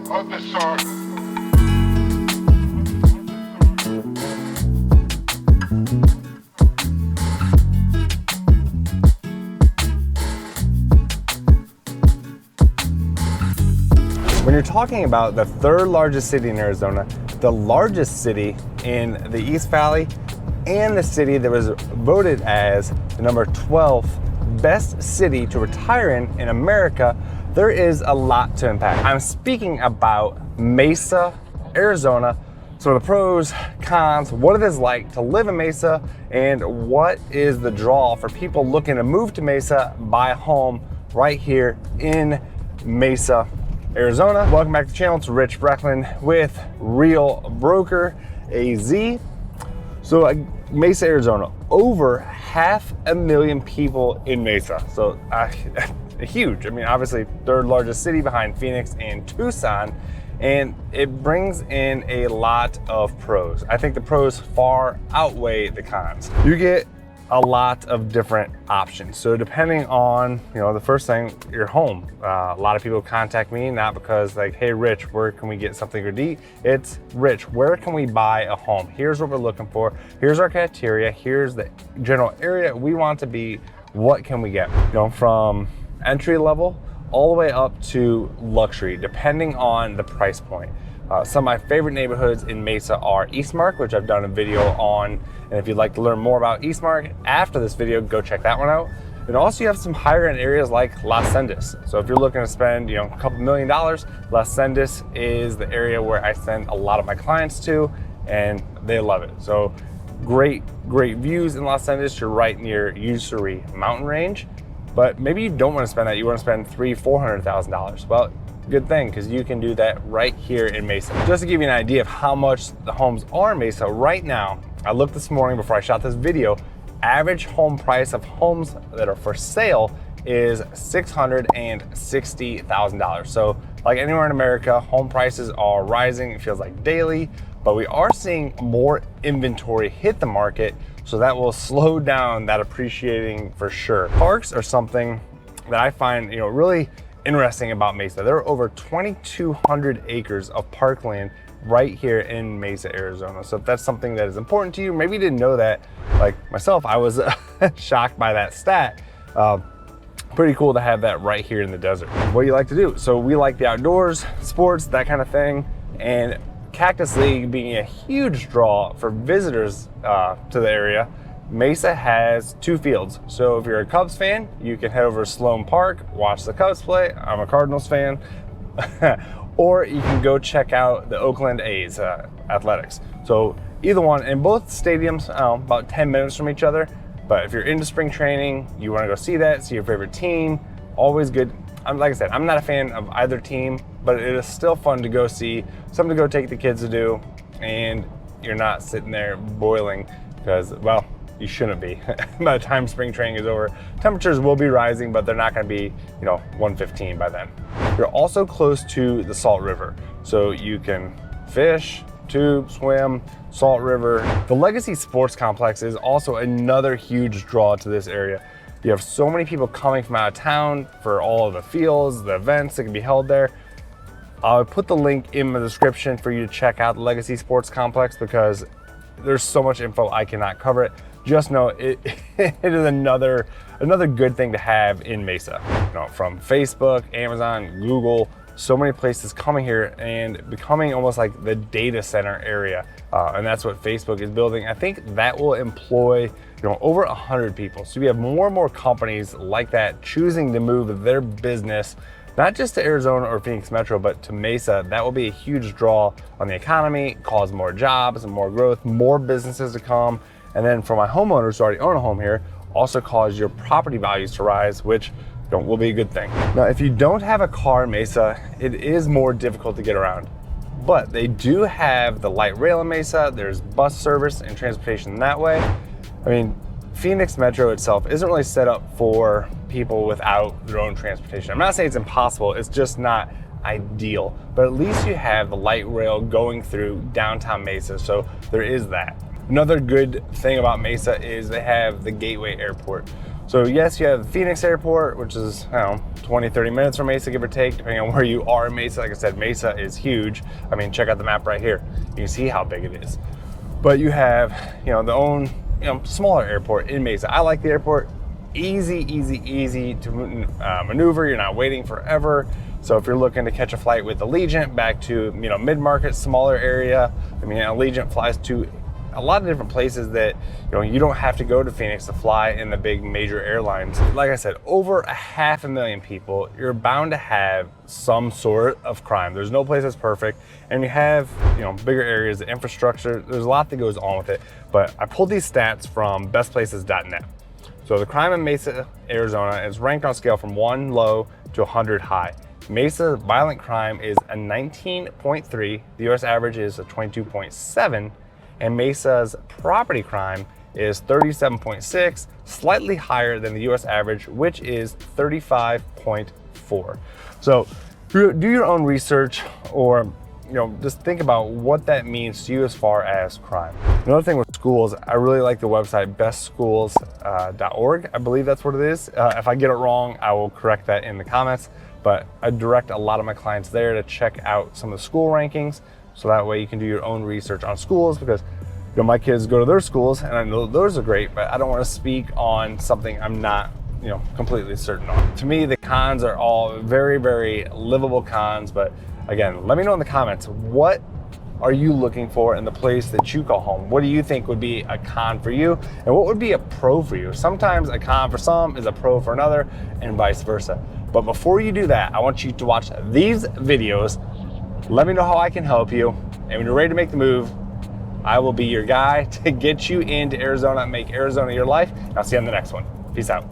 other side. When you're talking about the third largest city in Arizona, the largest city in the East Valley, and the city that was voted as the number 12th best city to retire in America, there is a lot to unpack. I'm speaking about Mesa, Arizona. So the pros, cons, what it is like to live in Mesa, and what is the draw for people looking to move to Mesa, buy a home right here in Mesa, Arizona. Welcome back to the channel. It's Rich Brecklin with GEA Broker LLC. So Mesa, Arizona, over 500,000 people in Mesa. So huge. I mean, obviously third largest city behind Phoenix and Tucson, and it brings in a lot of pros. I think the pros far outweigh the cons. You get a lot of different options. So depending on, the first thing, your home. A lot of people contact me, not because like, hey Rich, where can we get something to eat? It's Rich, where can we buy a home? Here's what we're looking for. Here's our criteria. Here's the general area we want to be. What can we get? From entry level all the way up to luxury, depending on the price point. Some of my favorite neighborhoods in Mesa are Eastmark, which I've done a video on. And if you'd like to learn more about Eastmark after this video, go check that one out. And also you have some higher end areas like Las Sendas. So if you're looking to spend, a couple $1 million, Las Sendas is the area where I send a lot of my clients to, and they love it. So great views in Las Sendas. You're right near Usuri mountain range, but maybe you don't want to spend that. You want to spend $300,000-$400,000. Well, good thing, because you can do that right here in Mesa. Just to give you an idea of how much the homes are in Mesa right now, I looked this morning before I shot this video, average home price of homes that are for sale is $660,000. So like anywhere in America, home prices are rising. It feels like daily, but we are seeing more inventory hit the market. So that will slow down that appreciating for sure. Parks are something that I find, really interesting about Mesa. There are over 2,200 acres of parkland right here in Mesa, Arizona. So if that's something that is important to you, maybe you didn't know that, like myself, I was shocked by that stat. Pretty cool to have that right here in the desert. What do you like to do? So we like the outdoors, sports, that kind of thing. And Cactus League being a huge draw for visitors to the area, Mesa has 2 fields. So if you're a Cubs fan, you can head over to Sloan Park, watch the Cubs play. I'm a Cardinals fan. Or you can go check out the Oakland A's athletics. So either one, and both stadiums about 10 minutes from each other. But if you're into spring training, you want to go see that, see your favorite team, always good. Like I said, I'm not a fan of either team, but it is still fun to go see, something to go take the kids to do, and you're not sitting there boiling because, well, you shouldn't be. By the time spring training is over, temperatures will be rising, but they're not going to be, 115 by then. You're also close to the Salt River, so you can fish, tube, swim, Salt River. The Legacy Sports Complex is also another huge draw to this area. You have so many people coming from out of town for all of the fields, the events that can be held there. I'll put the link in the description for you to check out the Legacy Sports Complex, because there's so much info I cannot cover it. Just know it is another good thing to have in Mesa. From Facebook, Amazon, Google, so many places coming here and becoming almost like the data center area. And that's what Facebook is building. I think that will employ over 100 people. So we have more and more companies like that choosing to move their business, not just to Arizona or Phoenix Metro, but to Mesa. That will be a huge draw on the economy, cause more jobs and more growth, more businesses to come. And then for my homeowners who already own a home here, also cause your property values to rise, which will be a good thing. Now, if you don't have a car in Mesa, it is more difficult to get around. But they do have the light rail in Mesa. There's bus service and transportation that way. I mean, Phoenix Metro itself isn't really set up for people without their own transportation. I'm not saying it's impossible, it's just not ideal. But at least you have the light rail going through downtown Mesa, so there is that. Another good thing about Mesa is they have the Gateway Airport. So yes, you have Phoenix Airport, which is, I don't know, 20, 30 minutes from Mesa, give or take, depending on where you are in Mesa. Like I said, Mesa is huge. I mean, check out the map right here. You can see how big it is. But you have, the smaller airport in Mesa. I like the airport. Easy to maneuver. You're not waiting forever. So if you're looking to catch a flight with Allegiant back to, mid-market, smaller area, I mean, Allegiant flies to a lot of different places that, you don't have to go to Phoenix to fly in the big major airlines. Like I said, over 500,000 people, you're bound to have some sort of crime. There's no place that's perfect. And you have, bigger areas, the infrastructure, there's a lot that goes on with it. But I pulled these stats from bestplaces.net. So the crime in Mesa, Arizona is ranked on a scale from 1 low to 100 high. Mesa's violent crime is a 19.3. The US average is a 22.7. And Mesa's property crime is 37.6, slightly higher than the US average, which is 35.4. So do your own research, or just think about what that means to you as far as crime. Another thing with schools, I really like the website bestschools.org. I believe that's what it is. If I get it wrong, I will correct that in the comments, but I direct a lot of my clients there to check out some of the school rankings. So that way you can do your own research on schools, because my kids go to their schools and I know those are great, but I don't want to speak on something I'm not completely certain on. To me, the cons are all very, very livable cons, but again, let me know in the comments, what are you looking for in the place that you call home? What do you think would be a con for you, and what would be a pro for you? Sometimes a con for some is a pro for another, and vice versa. But before you do that, I want you to watch these videos. Let me know how I can help you, and when you're ready to make the move, I will be your guy to get you into Arizona and make Arizona your life. I'll see you on the next one. Peace out.